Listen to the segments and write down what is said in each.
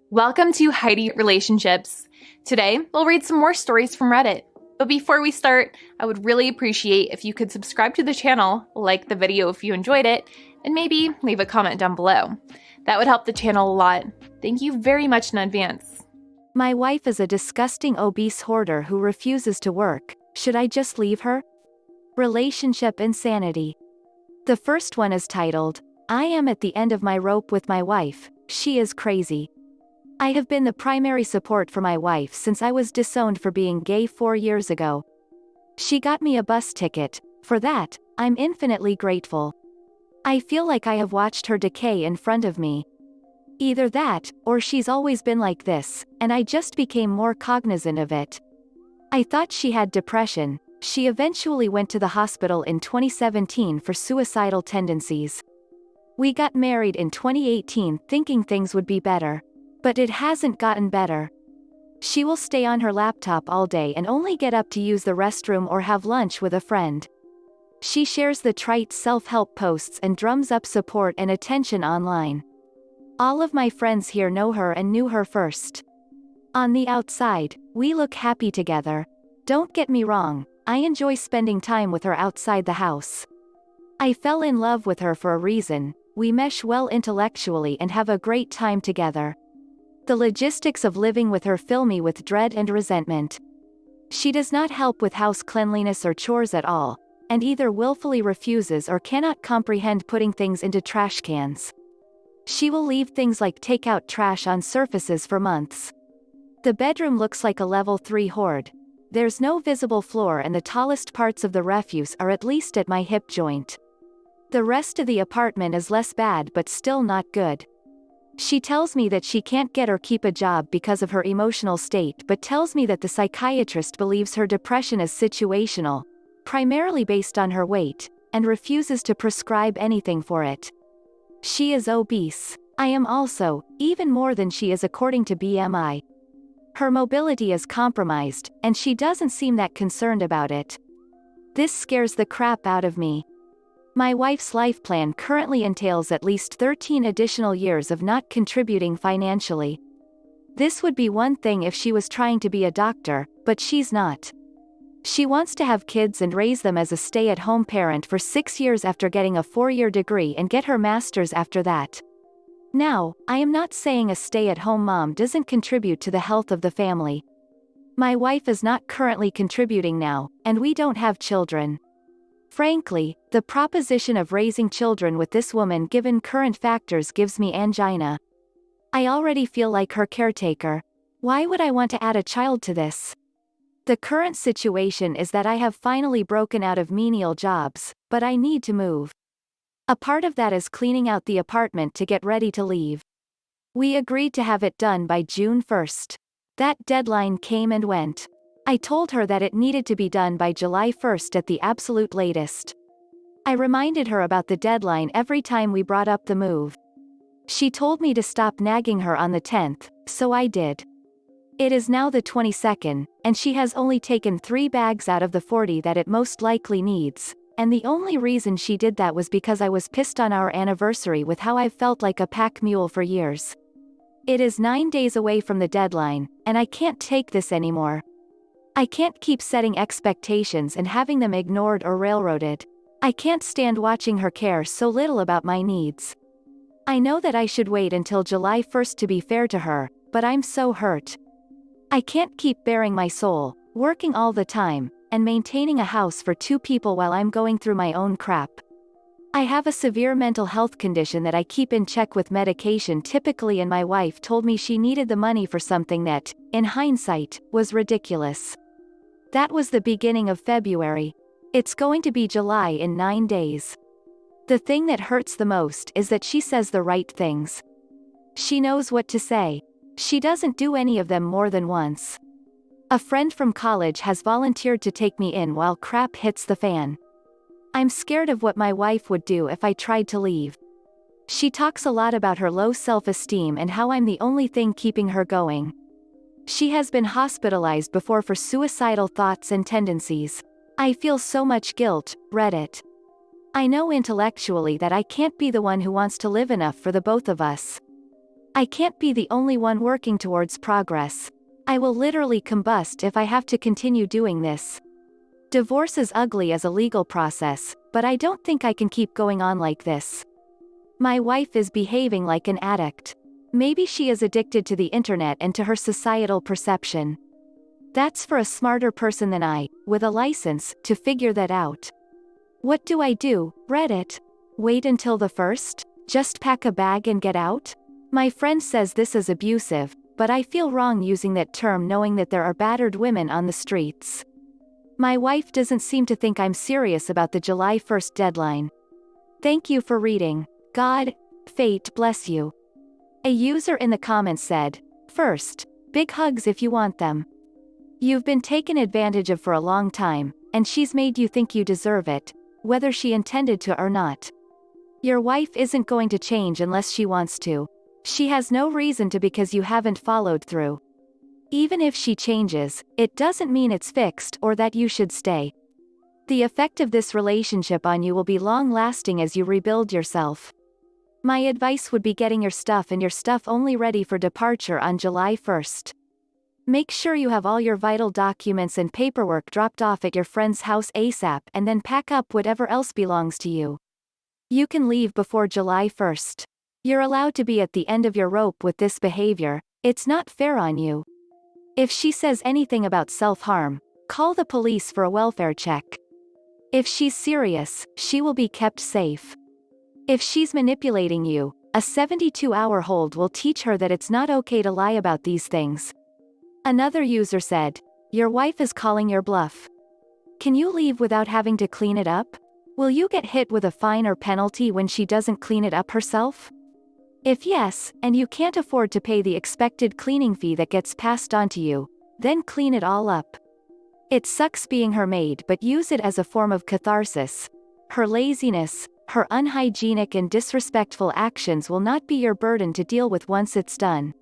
Welcome to Heidi Relationships. Today, we'll read some more stories from Reddit. But before we start, I would really appreciate if you could subscribe to the channel, like the video if you enjoyed it, and maybe leave a comment down below. That would help the channel a lot. Thank you very much in advance. My wife is a disgusting obese hoarder who refuses to work. Should I just leave her? Relationship insanity. The first one is titled, I am at the end of my rope with my wife. She is crazy. I have been the primary support for my wife since I was disowned for being gay 4 years ago. She got me a bus ticket. For that, I'm infinitely grateful. I feel like I have watched her decay in front of me. Either that, or she's always been like this, and I just became more cognizant of it. I thought she had depression. She eventually went to the hospital in 2017 for suicidal tendencies. We got married in 2018 thinking things would be better. But it hasn't gotten better. She will stay on her laptop all day and only get up to use the restroom or have lunch with a friend. She shares the trite self-help posts and drums up support and attention online. All of my friends here know her and knew her first. On the outside, we look happy together. Don't get me wrong, I enjoy spending time with her outside the house. I fell in love with her for a reason. We mesh well intellectually and have a great time together. The logistics of living with her fill me with dread and resentment. She does not help with house cleanliness or chores at all, and either willfully refuses or cannot comprehend putting things into trash cans. She will leave things like takeout trash on surfaces for months. The bedroom looks like a level 3 hoard. There's no visible floor and the tallest parts of the refuse are at least at my hip joint. The rest of the apartment is less bad but still not good. She tells me that she can't get or keep a job because of her emotional state but tells me that the psychiatrist believes her depression is situational, primarily based on her weight, and refuses to prescribe anything for it. She is obese. I am also, even more than she is according to BMI. Her mobility is compromised, and she doesn't seem that concerned about it. This scares the crap out of me. My wife's life plan currently entails at least 13 additional years of not contributing financially. This would be one thing if she was trying to be a doctor, but she's not. She wants to have kids and raise them as a stay-at-home parent for 6 years after getting a 4-year degree and get her master's after that. Now, I am not saying a stay-at-home mom doesn't contribute to the health of the family. My wife is not currently contributing now, and we don't have children. Frankly, the proposition of raising children with this woman given current factors gives me angina. I already feel like her caretaker. Why would I want to add a child to this? The current situation is that I have finally broken out of menial jobs, but I need to move. A part of that is cleaning out the apartment to get ready to leave. We agreed to have it done by June 1st. That deadline came and went. I told her that it needed to be done by July 1st at the absolute latest. I reminded her about the deadline every time we brought up the move. She told me to stop nagging her on the 10th, so I did. It is now the 22nd, and she has only taken 3 bags out of the 40 that it most likely needs, and the only reason she did that was because I was pissed on our anniversary with how I've felt like a pack mule for years. It is 9 days away from the deadline, and I can't take this anymore. I can't keep setting expectations and having them ignored or railroaded. I can't stand watching her care so little about my needs. I know that I should wait until July 1st to be fair to her, but I'm so hurt. I can't keep bearing my soul, working all the time, and maintaining a house for 2 people while I'm going through my own crap. I have a severe mental health condition that I keep in check with medication typically, and my wife told me she needed the money for something that, in hindsight, was ridiculous. That was the beginning of February. It's going to be July in 9 days. The thing that hurts the most is that she says the right things. She knows what to say. She doesn't do any of them more than once. A friend from college has volunteered to take me in while crap hits the fan. I'm scared of what my wife would do if I tried to leave. She talks a lot about her low self-esteem and how I'm the only thing keeping her going. She has been hospitalized before for suicidal thoughts and tendencies. I feel so much guilt. Reddit. I know intellectually that I can't be the one who wants to live enough for the both of us. I can't be the only one working towards progress. I will literally combust if I have to continue doing this. Divorce is ugly as a legal process, but I don't think I can keep going on like this. My wife is behaving like an addict. Maybe she is addicted to the internet and to her societal perception. That's for a smarter person than I, with a license, to figure that out. What do I do, Reddit? Wait until the first? Just pack a bag and get out? My friend says this is abusive, but I feel wrong using that term knowing that there are battered women on the streets. My wife doesn't seem to think I'm serious about the July 1st deadline. Thank you for reading. God, fate bless you. A user in the comments said, "First, big hugs if you want them. You've been taken advantage of for a long time, and she's made you think you deserve it, whether she intended to or not. Your wife isn't going to change unless she wants to. She has no reason to because you haven't followed through. Even if she changes, it doesn't mean it's fixed or that you should stay. The effect of this relationship on you will be long-lasting as you rebuild yourself. My advice would be getting your stuff only ready for departure on July 1st. Make sure you have all your vital documents and paperwork dropped off at your friend's house ASAP and then pack up whatever else belongs to you. You can leave before July 1st. You're allowed to be at the end of your rope with this behavior. It's not fair on you. If she says anything about self-harm, call the police for a welfare check. If she's serious, she will be kept safe. If she's manipulating you, a 72-hour hold will teach her that it's not okay to lie about these things." Another user said, "Your wife is calling your bluff. Can you leave without having to clean it up? Will you get hit with a fine or penalty when she doesn't clean it up herself? If yes, and you can't afford to pay the expected cleaning fee that gets passed on to you, then clean it all up. It sucks being her maid, but use it as a form of catharsis. Her laziness, her unhygienic and disrespectful actions will not be your burden to deal with once it's done.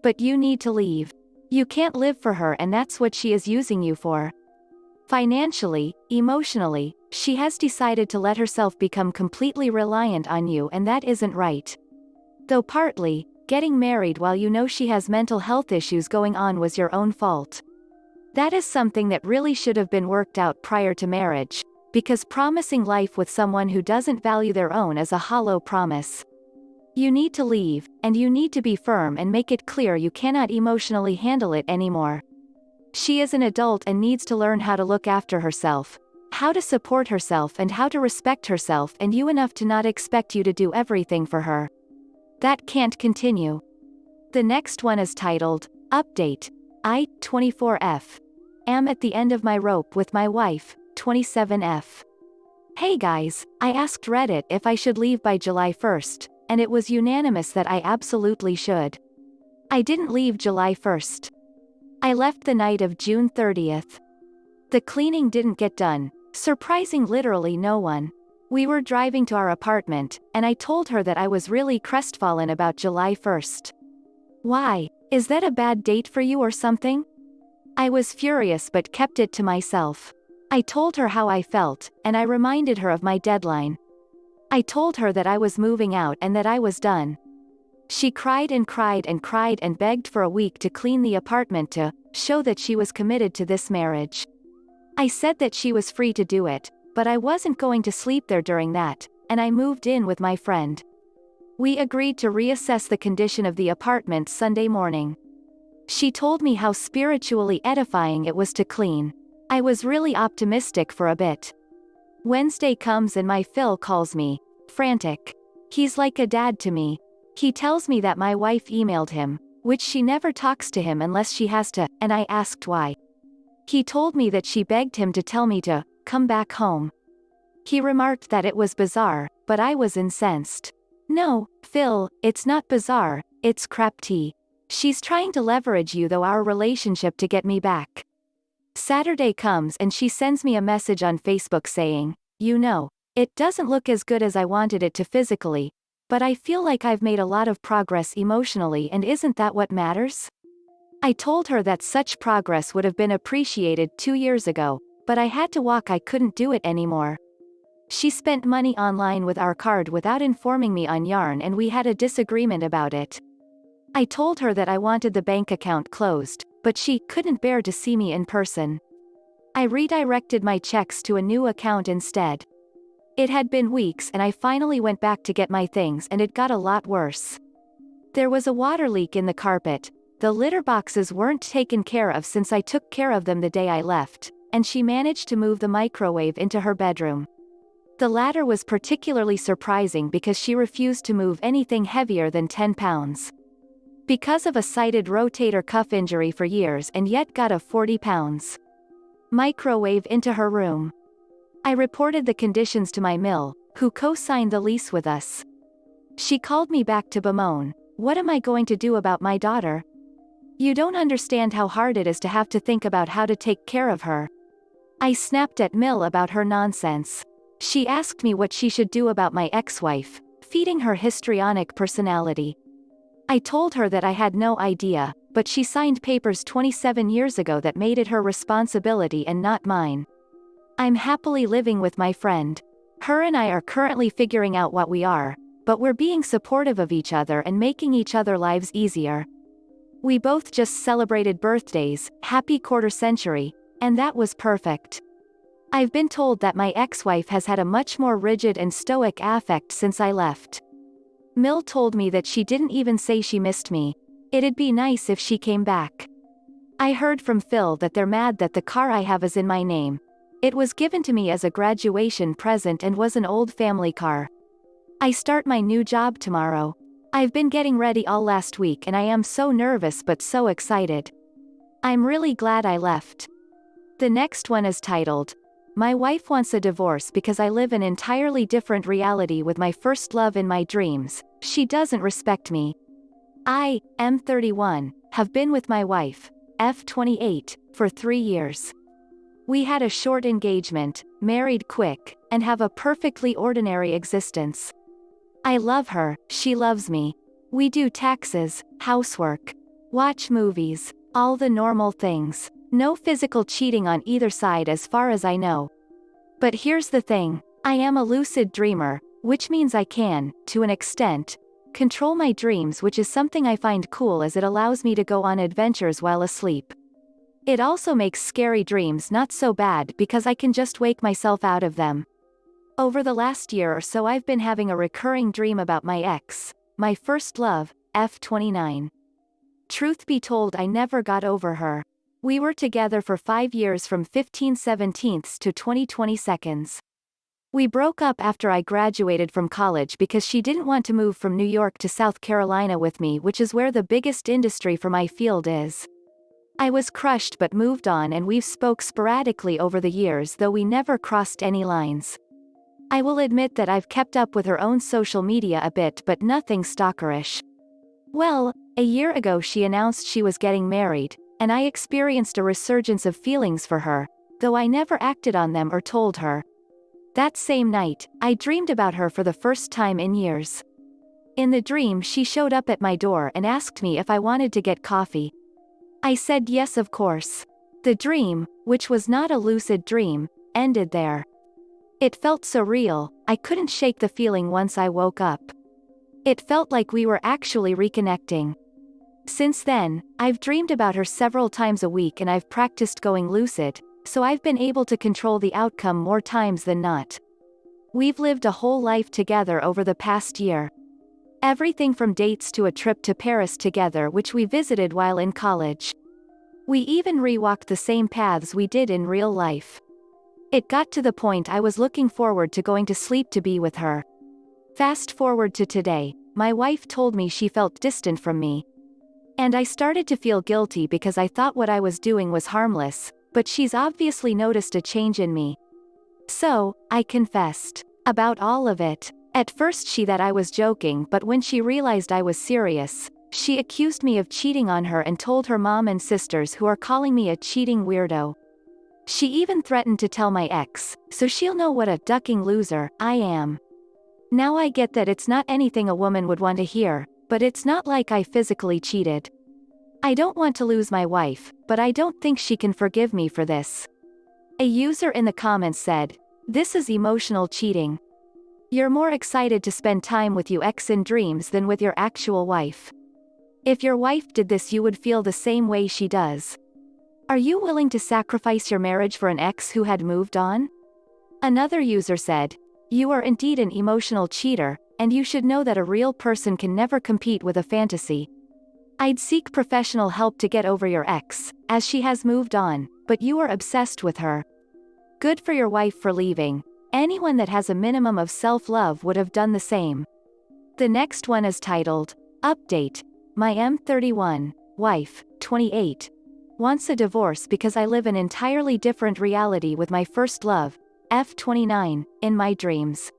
But you need to leave. You can't live for her, and that's what she is using you for. Financially, emotionally, she has decided to let herself become completely reliant on you, and that isn't right. Though partly, getting married while you know she has mental health issues going on was your own fault. That is something that really should have been worked out prior to marriage, because promising life with someone who doesn't value their own is a hollow promise. You need to leave, and you need to be firm and make it clear you cannot emotionally handle it anymore. She is an adult and needs to learn how to look after herself, how to support herself and how to respect herself, and you enough to not expect you to do everything for her. That can't continue." The next one is titled, "Update. I, 24F. Am at the end of my rope with my wife, 27F. Hey guys, I asked Reddit if I should leave by July 1st, and it was unanimous that I absolutely should. I didn't leave July 1st. I left the night of June 30th. The cleaning didn't get done, surprising literally no one. We were driving to our apartment, and I told her that I was really crestfallen about July 1st. Why? Is that a bad date for you or something? I was furious but kept it to myself. I told her how I felt, and I reminded her of my deadline. I told her that I was moving out and that I was done. She cried and cried and cried and begged for a week to clean the apartment to show that she was committed to this marriage. I said that she was free to do it, but I wasn't going to sleep there during that, and I moved in with my friend. We agreed to reassess the condition of the apartment Sunday morning. She told me how spiritually edifying it was to clean. I was really optimistic for a bit. Wednesday comes and my Phil calls me, frantic. He's like a dad to me. He tells me that my wife emailed him, which she never talks to him unless she has to, and I asked why. He told me that she begged him to tell me to come back home. He remarked that it was bizarre, but I was incensed. No, Phil, it's not bizarre, it's crap tea. She's trying to leverage you though our relationship to get me back. Saturday comes and she sends me a message on Facebook saying, "You know, it doesn't look as good as I wanted it to physically, but I feel like I've made a lot of progress emotionally, and isn't that what matters?" I told her that such progress would have been appreciated 2 years ago, but I had to walk, I couldn't do it anymore. She spent money online with our card without informing me on Yarn, and we had a disagreement about it. I told her that I wanted the bank account closed, but she couldn't bear to see me in person. I redirected my checks to a new account instead. It had been weeks and I finally went back to get my things and it got a lot worse. There was a water leak in the carpet, the litter boxes weren't taken care of since I took care of them the day I left, and she managed to move the microwave into her bedroom. The latter was particularly surprising because she refused to move anything heavier than 10 pounds. Because of a cited rotator cuff injury for years and yet got a 40 pounds microwave into her room. I reported the conditions to my mill, who co-signed the lease with us. She called me back to bemoan, "What am I going to do about my daughter? You don't understand how hard it is to have to think about how to take care of her." I snapped at Mill about her nonsense. She asked me what she should do about my ex-wife, feeding her histrionic personality. I told her that I had no idea, but she signed papers 27 years ago that made it her responsibility and not mine. I'm happily living with my friend. Her and I are currently figuring out what we are, but we're being supportive of each other and making each other's lives easier. We both just celebrated birthdays, happy quarter century, and that was perfect. I've been told that my ex-wife has had a much more rigid and stoic affect since I left. Mill told me that she didn't even say she missed me. It'd be nice if she came back. I heard from Phil that they're mad that the car I have is in my name. It was given to me as a graduation present and was an old family car. I start my new job tomorrow. I've been getting ready all last week and I am so nervous but so excited. I'm really glad I left. The next one is titled, "My wife wants a divorce because I live an entirely different reality with my first love in my dreams. She doesn't respect me. I, M31, have been with my wife, F28, for 3 years. We had a short engagement, married quick, and have a perfectly ordinary existence. I love her, she loves me. We do taxes, housework, watch movies, all the normal things. No physical cheating on either side as far as I know. But here's the thing, I am a lucid dreamer, which means I can, to an extent, control my dreams, which is something I find cool as it allows me to go on adventures while asleep. It also makes scary dreams not so bad because I can just wake myself out of them. Over the last year or so I've been having a recurring dream about my ex, my first love, F29. Truth be told, I never got over her. We were together for 5 years from 15/17 to 20/22. We broke up after I graduated from college because she didn't want to move from New York to South Carolina with me, which is where the biggest industry for my field is. I was crushed but moved on, and we've spoke sporadically over the years, though we never crossed any lines. I will admit that I've kept up with her own social media a bit, but nothing stalkerish. Well, a year ago she announced she was getting married, and I experienced a resurgence of feelings for her, though I never acted on them or told her. That same night, I dreamed about her for the first time in years. In the dream she showed up at my door and asked me if I wanted to get coffee. I said yes, of course. The dream, which was not a lucid dream, ended there. It felt so real, I couldn't shake the feeling once I woke up. It felt like we were actually reconnecting. Since then, I've dreamed about her several times a week and I've practiced going lucid, so I've been able to control the outcome more times than not. We've lived a whole life together over the past year. Everything from dates to a trip to Paris together, which we visited while in college. We even re-walked the same paths we did in real life. It got to the point I was looking forward to going to sleep to be with her. Fast forward to today, my wife told me she felt distant from me. And I started to feel guilty because I thought what I was doing was harmless, but she's obviously noticed a change in me. So, I confessed about all of it. At first she thought I was joking, but when she realized I was serious, she accused me of cheating on her and told her mom and sisters, who are calling me a cheating weirdo. She even threatened to tell my ex, so she'll know what a ducking loser I am. Now I get that it's not anything a woman would want to hear, but it's not like I physically cheated. I don't want to lose my wife, but I don't think she can forgive me for this. A user in the comments said, "This is emotional cheating. You're more excited to spend time with your ex in dreams than with your actual wife." If your wife did this, you would feel the same way she does. Are you willing to sacrifice your marriage for an ex who had moved on? Another user said, "You are indeed an emotional cheater, and you should know that a real person can never compete with a fantasy. I'd seek professional help to get over your ex, as she has moved on, but you are obsessed with her. Good for your wife for leaving. Anyone that has a minimum of self-love would have done the same." The next one is titled, Update. My M31, wife, 28, wants a divorce because I live an entirely different reality with my first love, F29, in my dreams.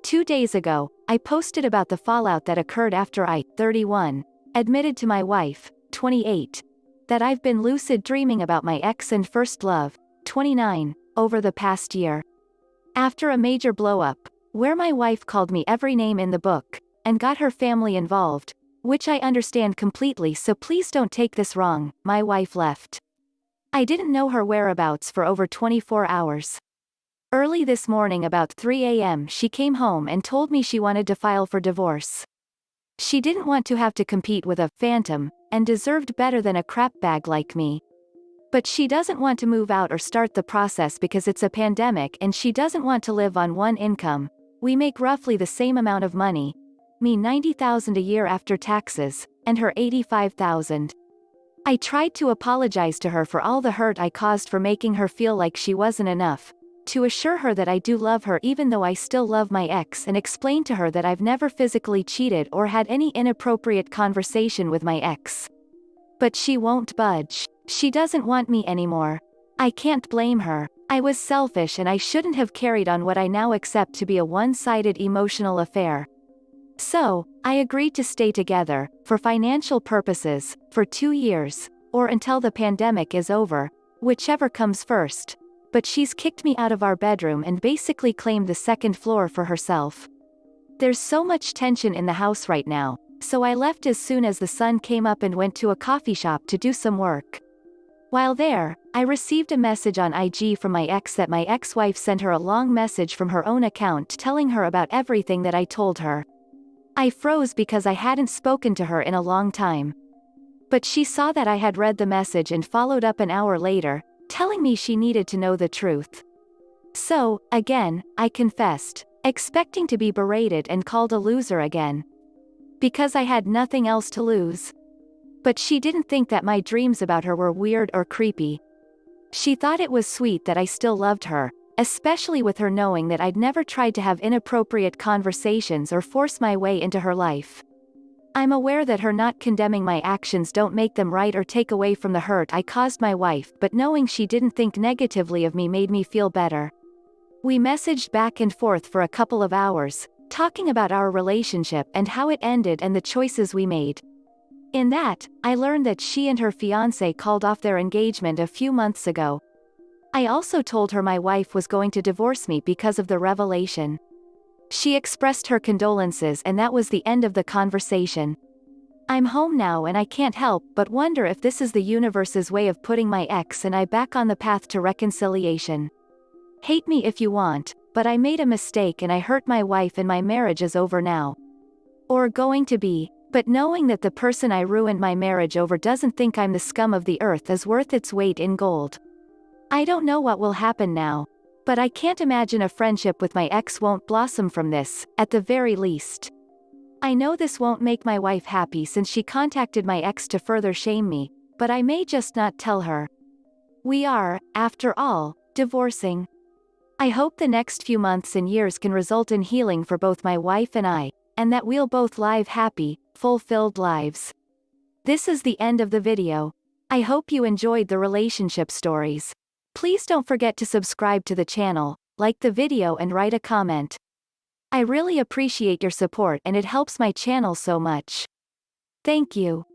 2 days ago, I posted about the fallout that occurred after I, 31, admitted to my wife, 28, that I've been lucid dreaming about my ex and first love, 29, over the past year. After a major blow-up, where my wife called me every name in the book, and got her family involved, which I understand completely, so please don't take this wrong, my wife left. I didn't know her whereabouts for over 24 hours. Early this morning about 3 a.m. she came home and told me she wanted to file for divorce. She didn't want to have to compete with a phantom, and deserved better than a crap bag like me. But she doesn't want to move out or start the process because it's a pandemic and she doesn't want to live on one income. We make roughly the same amount of money, me $90,000 a year after taxes, and her $85,000. I tried to apologize to her for all the hurt I caused for making her feel like she wasn't enough, to assure her that I do love her even though I still love my ex, and explain to her that I've never physically cheated or had any inappropriate conversation with my ex. But she won't budge. She doesn't want me anymore. I can't blame her. I was selfish and I shouldn't have carried on what I now accept to be a one-sided emotional affair. So, I agreed to stay together, for financial purposes, for 2 years, or until the pandemic is over, whichever comes first. But she's kicked me out of our bedroom and basically claimed the second floor for herself. There's so much tension in the house right now, so I left as soon as the sun came up and went to a coffee shop to do some work. While there, I received a message on IG from my ex that my ex-wife sent her a long message from her own account telling her about everything that I told her. I froze because I hadn't spoken to her in a long time. But she saw that I had read the message and followed up an hour later, telling me she needed to know the truth. So, again, I confessed, expecting to be berated and called a loser again. Because I had nothing else to lose. But she didn't think that my dreams about her were weird or creepy. She thought it was sweet that I still loved her, especially with her knowing that I'd never tried to have inappropriate conversations or force my way into her life. I'm aware that her not condemning my actions don't make them right or take away from the hurt I caused my wife, but knowing she didn't think negatively of me made me feel better. We messaged back and forth for a couple of hours, talking about our relationship and how it ended and the choices we made. In that, I learned that she and her fiancé called off their engagement a few months ago. I also told her my wife was going to divorce me because of the revelation. She expressed her condolences and that was the end of the conversation. I'm home now and I can't help but wonder if this is the universe's way of putting my ex and I back on the path to reconciliation. Hate me if you want, but I made a mistake and I hurt my wife and my marriage is over now. Or going to be, but knowing that the person I ruined my marriage over doesn't think I'm the scum of the earth is worth its weight in gold. I don't know what will happen now. But I can't imagine a friendship with my ex won't blossom from this, at the very least. I know this won't make my wife happy since she contacted my ex to further shame me, but I may just not tell her. We are, after all, divorcing. I hope the next few months and years can result in healing for both my wife and I, and that we'll both live happy, fulfilled lives. This is the end of the video. I hope you enjoyed the relationship stories. Please don't forget to subscribe to the channel, like the video and write a comment. I really appreciate your support and it helps my channel so much. Thank you.